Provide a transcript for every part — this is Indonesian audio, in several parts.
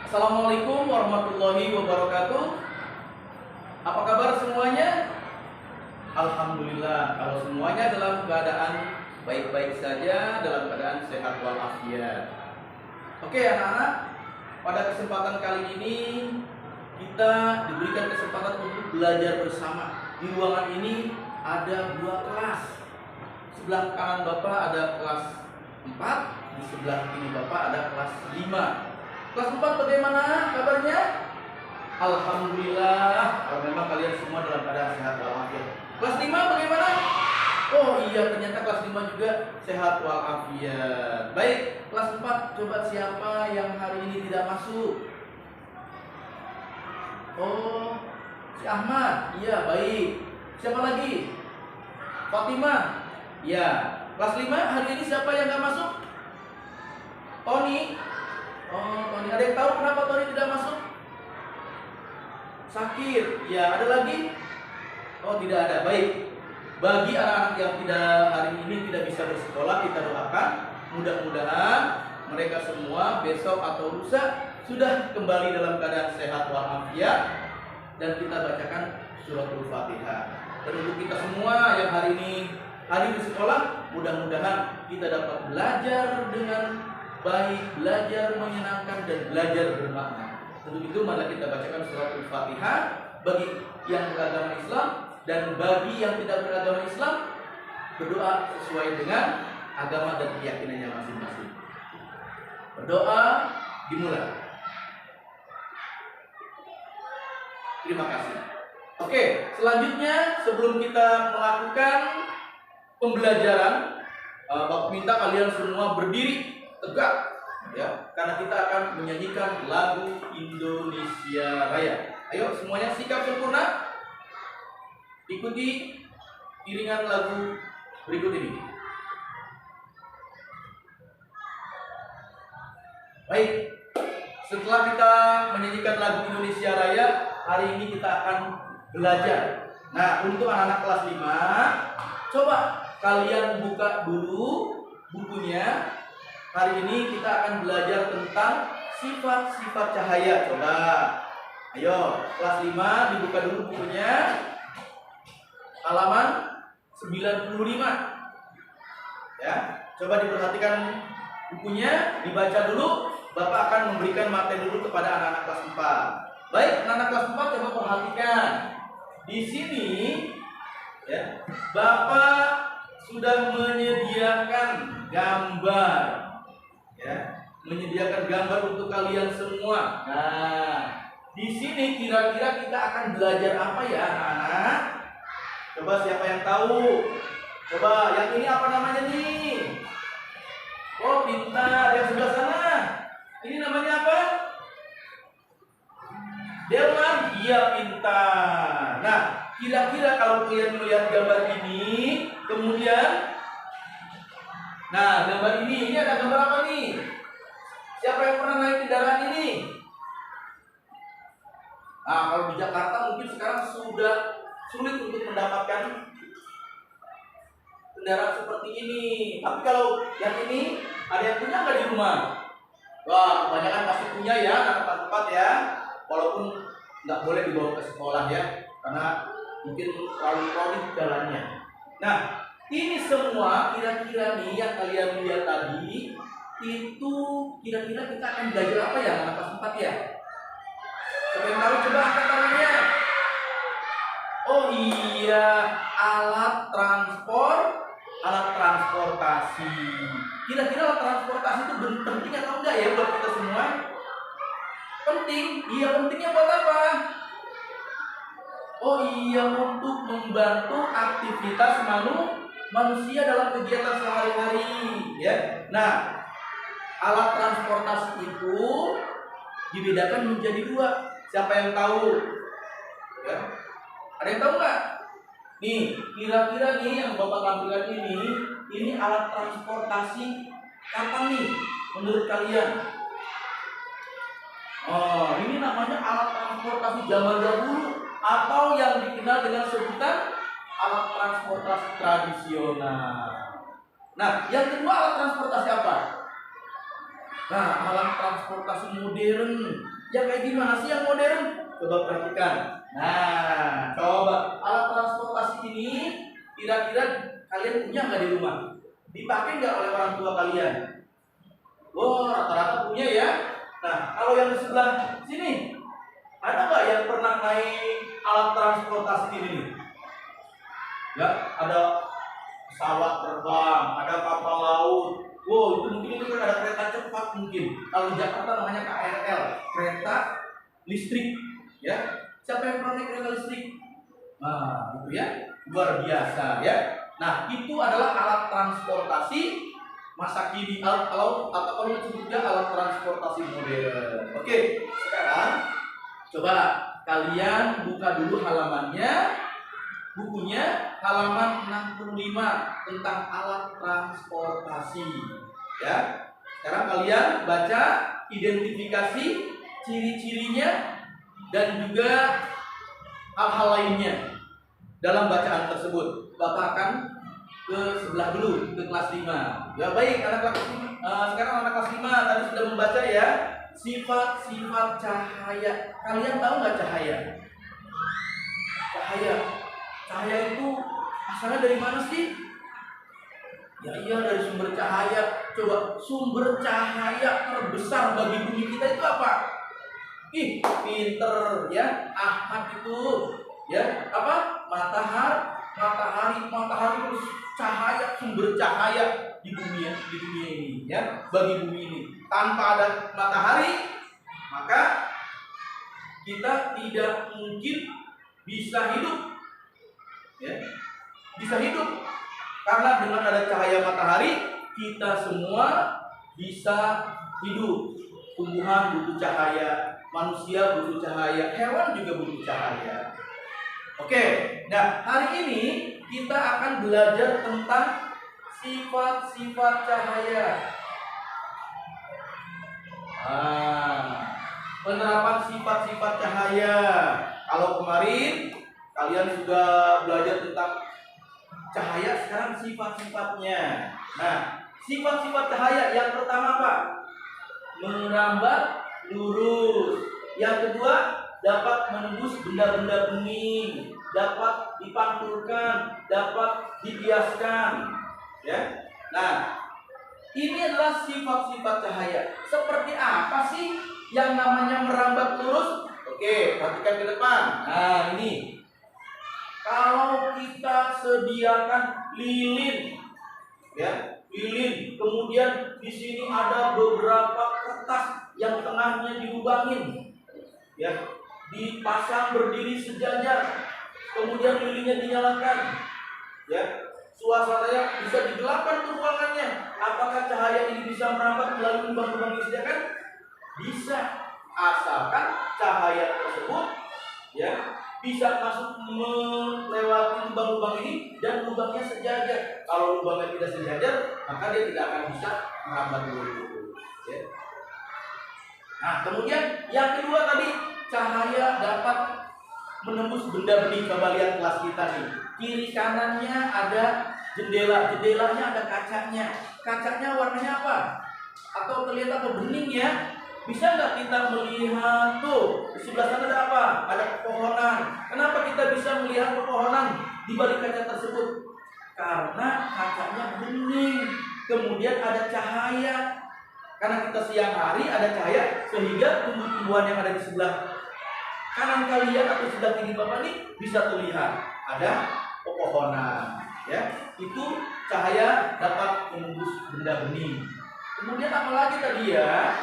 Assalamualaikum warahmatullahi wabarakatuh. Apa kabar semuanya? Alhamdulillah, kalau semuanya dalam keadaan baik-baik saja, dalam keadaan sehat walafiat. Oke anak-anak, pada kesempatan kali ini kita diberikan kesempatan untuk belajar bersama. Di ruangan ini ada dua kelas. Sebelah kanan Bapak ada kelas 4, di sebelah kiri Bapak ada kelas 5. Kelas 4 bagaimana kabarnya? Alhamdulillah, kalau memang kalian semua dalam keadaan sehat walafiat. Kelas 5 bagaimana? Oh iya, ternyata kelas 5 juga sehat walafiat. Baik, kelas 4 coba siapa yang hari ini tidak masuk? Oh, si Ahmad. Iya, baik. Siapa lagi? Fatimah. Ya. Kelas 5 hari ini siapa yang gak masuk? Tony. Oh, Tony. Ada yang tahu kenapa Tony tidak masuk? Sakit. Ya, ada lagi? Oh, tidak ada. Baik. Bagi anak-anak yang hari ini tidak bisa bersekolah, kita doakan mudah-mudahan mereka semua besok atau lusa sudah kembali dalam keadaan sehat walafiat, dan kita bacakan suratul Fatihah. Dan untuk kita semua yang hari ini di sekolah, mudah-mudahan kita dapat belajar dengan baik, belajar menyenangkan, dan belajar bermakna. Untuk itu mari kita bacakan suratul Fatihah bagi yang beragama Islam, dan bagi yang tidak beragama Islam berdoa sesuai dengan agama dan keyakinannya masing-masing. Berdoa dimulai. Terima kasih. Oke, selanjutnya sebelum kita melakukan pembelajaran, Bapak minta kalian semua berdiri tegak, ya, karena kita akan menyanyikan lagu Indonesia Raya. Ayo semuanya sikap sempurna, ikuti iringan lagu berikut ini. Baik, setelah kita menyanyikan lagu Indonesia Raya, hari ini kita akan belajar. Nah, untuk anak-anak kelas 5, coba kalian buka dulu bukunya. Hari ini kita akan belajar tentang sifat-sifat cahaya. Coba, ayo, kelas 5 dibuka dulu bukunya. Halaman 95. Ya, coba diperhatikan bukunya, dibaca dulu. Bapak akan memberikan materi dulu kepada anak-anak kelas 4. Baik, anak-anak kelas 4 coba perhatikan. Di sini ya, Bapak sudah menyediakan gambar. Ya, menyediakan gambar untuk kalian semua. Nah, di sini kira-kira kita akan belajar apa ya, anak-anak? Coba siapa yang tahu? Coba yang ini apa namanya nih? Oh, pintar. Yang sebelah sana, ini namanya apa? Delman. Iya, pintar. Nah, kira-kira kalau kalian melihat gambar ini, kemudian, nah, gambar ini ada gambar apa nih? Siapa yang pernah naik kendaraan ini? Nah, kalau di Jakarta mungkin sekarang sudah sulit untuk mendapatkan kendaraan seperti ini. Tapi kalau yang ini, ada yang punya nggak di rumah? Wah, kebanyakan pasti punya ya, anak tempat ya. Walaupun nggak boleh dibawa ke sekolah ya, karena mungkin terlalu kronik jalannya. Nah, ini semua kira-kira nih yang kalian lihat tadi, itu kira-kira kita akan belajar apa ya anak kelas 4 ya? Siapa yang tahu, coba angkat tangannya. Oh iya, alat transportasi. Kira-kira alat transportasi itu penting atau enggak ya buat kita semua? Penting. Iya, pentingnya buat apa? Oh iya, untuk membantu aktivitas manusia dalam kegiatan sehari-hari, ya. Nah, alat transportasi itu dibedakan menjadi 2. Siapa yang tahu? Ya. Ada yang tahu nggak? Nih, kira-kira nih yang Bapak tampilkan ini alat transportasi kapan nih menurut kalian? Oh, ini namanya alat transportasi zaman dahulu, atau yang dikenal dengan sebutan alat transportasi tradisional. Nah, yang kedua alat transportasi apa? Nah, alat transportasi modern. Yang kayak gimana sih yang modern? Coba perhatikan. Nah, coba alat transportasi ini kira-kira kalian punya nggak di rumah? Dipakai nggak oleh orang tua kalian? Oh, rata-rata punya ya. Nah, kalau yang di sebelah sini, ada nggak yang pernah naik alat transportasi ini nih? Ya, ada pesawat terbang, ada kapal laut. Wow, itu mungkin itu kan ada kereta cepat mungkin. Kalau di Jakarta namanya KRL, kereta listrik. Ya, siapa yang pernah naik kereta listrik? Nah, itu ya, luar biasa ya. Nah, itu adalah alat transportasi masa kini atau kalau disebutnya alat transportasi modern. Oke, sekarang coba kalian buka dulu halamannya, bukunya halaman 65 tentang alat transportasi. Ya, sekarang kalian baca identifikasi ciri-cirinya dan juga hal-hal lainnya dalam bacaan tersebut. Bapak akan ke sebelah dulu, ke kelas 5. Ya baik, anak kelas 5, sekarang anak kelas 5 tadi sudah membaca ya sifat-sifat cahaya. Kalian tahu nggak cahaya? Cahaya itu asalnya dari mana sih? Ya iya, dari sumber cahaya. Coba sumber cahaya terbesar bagi bumi kita itu apa? Ih, pinter ya, Ahmad itu ya apa? Matahari itu cahaya, sumber cahaya di dunia ini ya, bagi bumi ini. Tanpa ada matahari, maka kita tidak mungkin bisa hidup. Ya, bisa hidup karena dengan ada cahaya matahari kita semua bisa hidup. Tumbuhan butuh cahaya, manusia butuh cahaya, hewan juga butuh cahaya. Oke, nah hari ini kita akan belajar tentang sifat-sifat cahaya. Penerapan sifat-sifat cahaya. Kalau kemarin kalian sudah belajar tentang cahaya, sekarang sifat-sifatnya. Nah, sifat-sifat cahaya yang pertama apa? Merambat lurus. Yang kedua, dapat menembus benda-benda bening, dapat dipantulkan, dapat dibiaskan. Ya. Nah, ini adalah sifat-sifat cahaya. Seperti apa sih yang namanya merambat lurus? Oke, perhatikan ke depan. Nah, ini. Kalau kita sediakan lilin, ya, lilin, kemudian di sini ada beberapa kertas yang tengahnya dilubangin, ya, dipasang berdiri sejajar, kemudian lilinnya dinyalakan, ya, suasananya bisa digelapkan tuh ruangannya. Apakah cahaya ini bisa merambat melalui lubang-lubang yang disediakan? Bisa, asalkan cahaya tersebut, ya, bisa masuk melewati lubang-lubang ini dan lubangnya sejajar. Kalau lubangnya tidak sejajar, maka dia tidak akan bisa merambat dulu. Ya. Nah, kemudian yang kedua tadi, cahaya dapat menembus benda bening. Coba lihat kelas kita nih. Kiri kanannya ada jendela, jendelanya ada kacanya. Kacanya warnanya apa? Atau terlihat apa? Bening ya? Bisa nggak kita melihat tuh di sebelah sana ada apa? Ada pepohonan. Kenapa kita bisa melihat pepohonan di balik kaca tersebut? Karena kacanya bening. Kemudian ada cahaya. Karena kita siang hari ada cahaya, sehingga tumbuh-tumbuhan yang ada di sebelah kanan kalian atau sebelah kiri bapak ini bisa terlihat. Ada pepohonan. Ya, itu cahaya dapat menembus benda bening. Kemudian apa lagi tadi ya?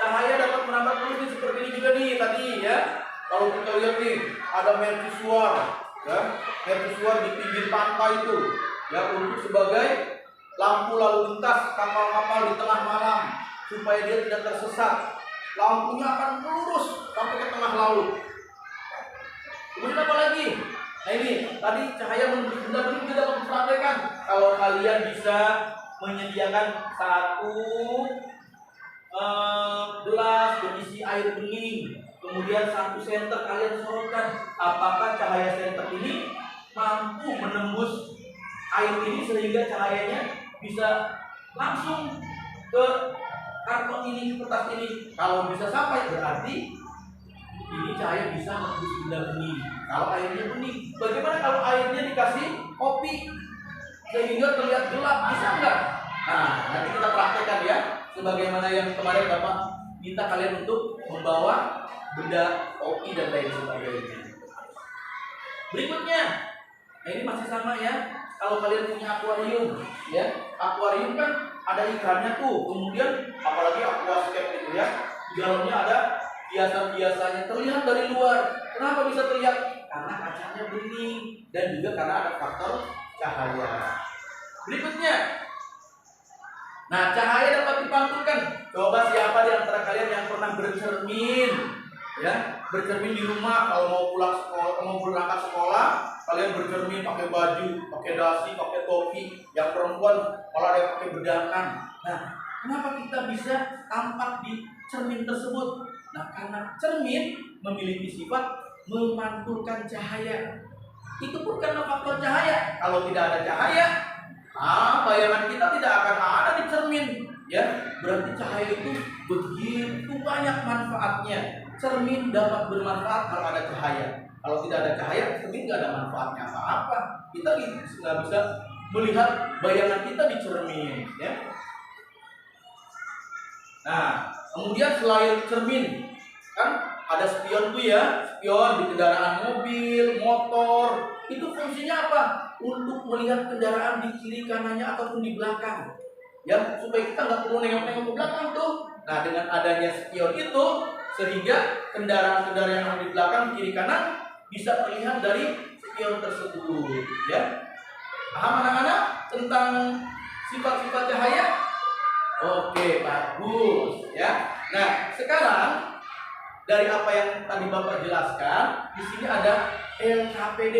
Cahaya dapat merambat lurus seperti ini juga nih tadi ya. Kalau kita lihat nih ada mercusuar, ya, mercusuar di pinggir pantai itu, ya, untuk sebagai lampu lalu lintas kapal-kapal di tengah malam supaya dia tidak tersesat. Lampunya akan lurus sampai ke tengah laut. Kemudian apa lagi? Nah ini tadi cahaya menembus benda bening kita dapat disampaikan. Kalau kalian bisa menyediakan satu gelas berisi air bening, kemudian satu senter kalian sorotkan, apakah cahaya senter ini mampu menembus air ini sehingga cahayanya bisa langsung ke karton ini, kertas ini. Kalau bisa sampai berarti ini cahaya bisa menembus benda bening. Kalau airnya bening, bagaimana kalau airnya dikasih kopi sehingga terlihat gelap, bisa nggak? Nah, nanti kita praktekkan ya. Sebagaimana yang kemarin Bapak minta kalian untuk membawa benda kopi dan lain sebagainya. Berikutnya, nah ini masih sama ya. Kalau kalian punya akuarium, ya, akuarium kan ada ikannya tuh. Kemudian apalagi aquascape gitu ya, di dalamnya ada biasa-biasanya terlihat dari luar. Kenapa bisa terlihat? Karena kacanya bening dan juga karena ada faktor cahaya. Berikutnya, nah cahaya dapat dipantulkan. Coba siapa di antara kalian yang pernah bercermin, ya, bercermin di rumah kalau mau pulang sekolah, mau berangkat sekolah, kalian bercermin pakai baju, pakai dasi, pakai topi. Yang perempuan malah ada yang pakai bedakan. Nah, kenapa kita bisa tampak di cermin tersebut? Nah, karena cermin memiliki sifat memantulkan cahaya. Itu pun karena faktor cahaya. Kalau tidak ada cahaya, bayangan kita tidak akan ada di cermin, ya. Berarti cahaya itu begitu banyak manfaatnya. Cermin dapat bermanfaat kalau ada cahaya. Kalau tidak ada cahaya, cermin nggak ada manfaatnya apa-apa. Kita nggak bisa melihat bayangan kita di cermin, ya. Nah, kemudian selain cermin, kan ada spion tuh ya, spion di kendaraan mobil, motor. Itu fungsinya apa? Untuk melihat kendaraan di kiri kanannya ataupun di belakang, ya, supaya kita nggak perlu nengok-nengok ke belakang tuh. Nah, dengan adanya spion itu, sehingga kendaraan-kendaraan yang di belakang, kiri kanan bisa terlihat dari spion tersebut, ya. Paham anak-anak tentang sifat-sifat cahaya? Oke, bagus, ya. Nah, sekarang dari apa yang tadi Bapak jelaskan, di sini ada LKPD,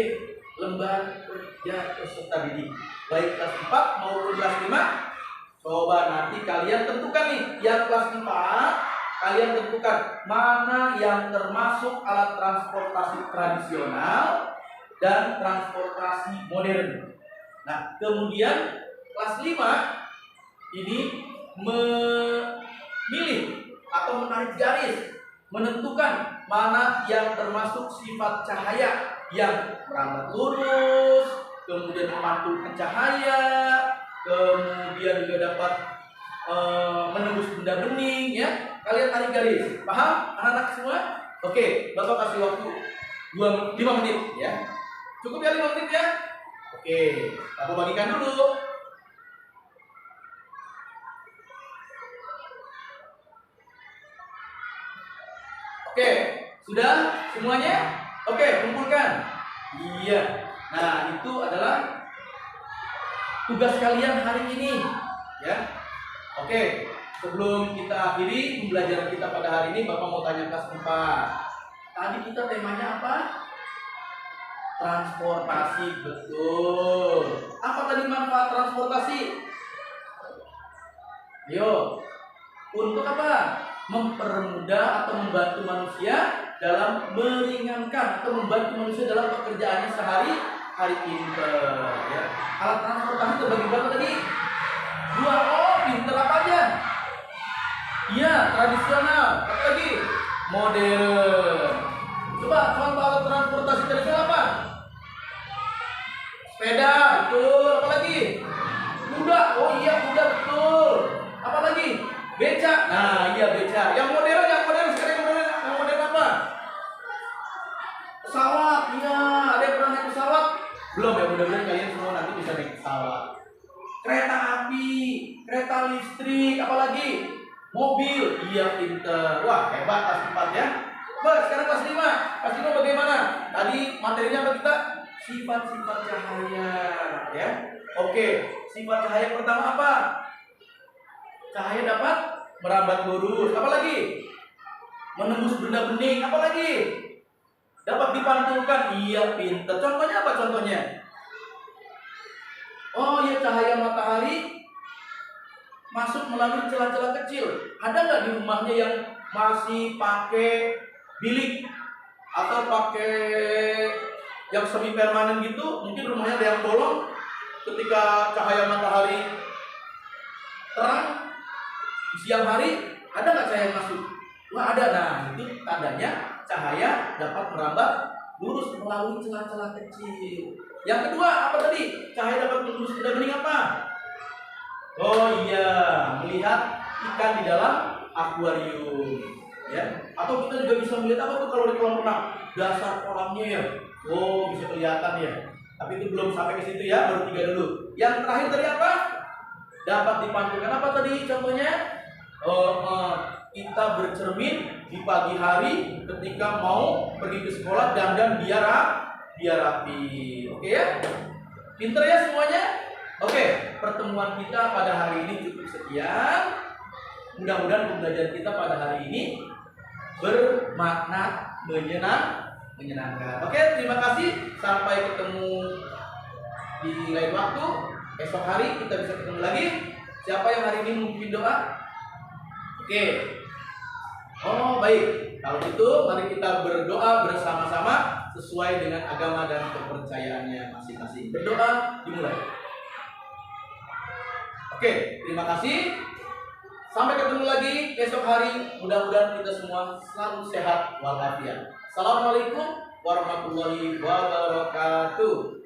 Lembar Kerja Peserta Didik, baik kelas 4 maupun kelas 5. Coba nanti kalian tentukan nih, yang kelas 4 kalian tentukan mana yang termasuk alat transportasi tradisional dan transportasi modern. Nah, kemudian kelas 5 ini memilih atau menarik garis, menentukan mana yang termasuk sifat cahaya yang merambat lurus, kemudian memantulkan cahaya, kemudian juga dapat menembus benda bening, ya. Kalian tarik garis, paham anak-anak semua? Oke, Bapak kasih waktu 5 menit, ya. Cukup ya 5 menit ya? Oke, aku bagikan dulu. Oke, sudah semuanya? Oke, kumpulkan. Iya. Nah, itu adalah tugas kalian hari ini, ya. Oke, sebelum kita akhiri pembelajaran kita pada hari ini, Bapak mau tanya kelas 4. Tadi kita temanya apa? Transportasi, betul. Apa tadi manfaat transportasi? Ayo, untuk apa? Mempermudah atau membantu manusia dalam meringankan atau membantu manusia dalam pekerjaannya sehari-hari pinter, ya. Alat transportasi terbagi berapa tadi? 2. Oh, pinter apa aja? Iya, tradisional. Apa lagi? Modern. Coba contoh alat transportasi tradisional apa? Sepeda, betul. Apa lagi? Kuda. Oh iya, kuda, betul. Apa lagi? Beca. Nah, iya beca. Yang modern sekarang yang modern apa? Pesawat. Iya, ada yang pernah naik pesawat? Belum ya, mudah-mudahan kalian semua nanti bisa naik pesawat. Kereta api, kereta listrik, apalagi? Mobil. Iya, pinter. Wah, hebat kelas 4 ya. Baik, sekarang kelas 5. Kelas 5 bagaimana? Tadi materinya apa kita? Sifat-sifat cahaya, ya. Oke, sifat cahaya pertama apa? Cahaya dapat merambat lurus. Apa lagi? Menembus benda bening. Apa lagi? Dapat dipantulkan. Iya, pinter. Contohnya apa contohnya? Oh ya, cahaya matahari masuk melalui celah-celah kecil. Ada nggak di rumahnya yang masih pakai bilik atau pakai yang semi permanen gitu? Mungkin rumahnya ada yang bolong ketika cahaya matahari terang. Di siang hari ada nggak cahaya yang masuk? Wah ada. Nah itu tandanya cahaya dapat merambat lurus melalui celah-celah kecil. Yang kedua apa tadi? Cahaya dapat menembus benda bening apa? Oh iya, melihat ikan di dalam akuarium. Ya. Atau kita juga bisa melihat apa tuh kalau di kolam renang? Dasar kolamnya ya. Oh bisa kelihatan ya. Tapi itu belum sampai ke situ ya, baru 3 dulu. Yang terakhir tadi apa? Dapat dipantulkan apa tadi contohnya? Kita bercermin di pagi hari ketika mau pergi ke sekolah dandan biar rapi. Oke ya? Pinter ya semuanya? Oke, pertemuan kita pada hari ini cukup sekian. Mudah-mudahan pembelajaran kita pada hari ini bermakna menyenangkan. Oke, terima kasih. Sampai ketemu di lain waktu. Esok hari kita bisa ketemu lagi. Siapa yang hari ini memimpin doa? Oke. Oh baik. Kalau gitu mari kita berdoa bersama-sama sesuai dengan agama dan kepercayaannya masing-masing. Berdoa dimulai. Oke, terima kasih. Sampai ketemu lagi esok hari. Mudah-mudahan kita semua selalu sehat walafiat. Assalamualaikum warahmatullahi wabarakatuh.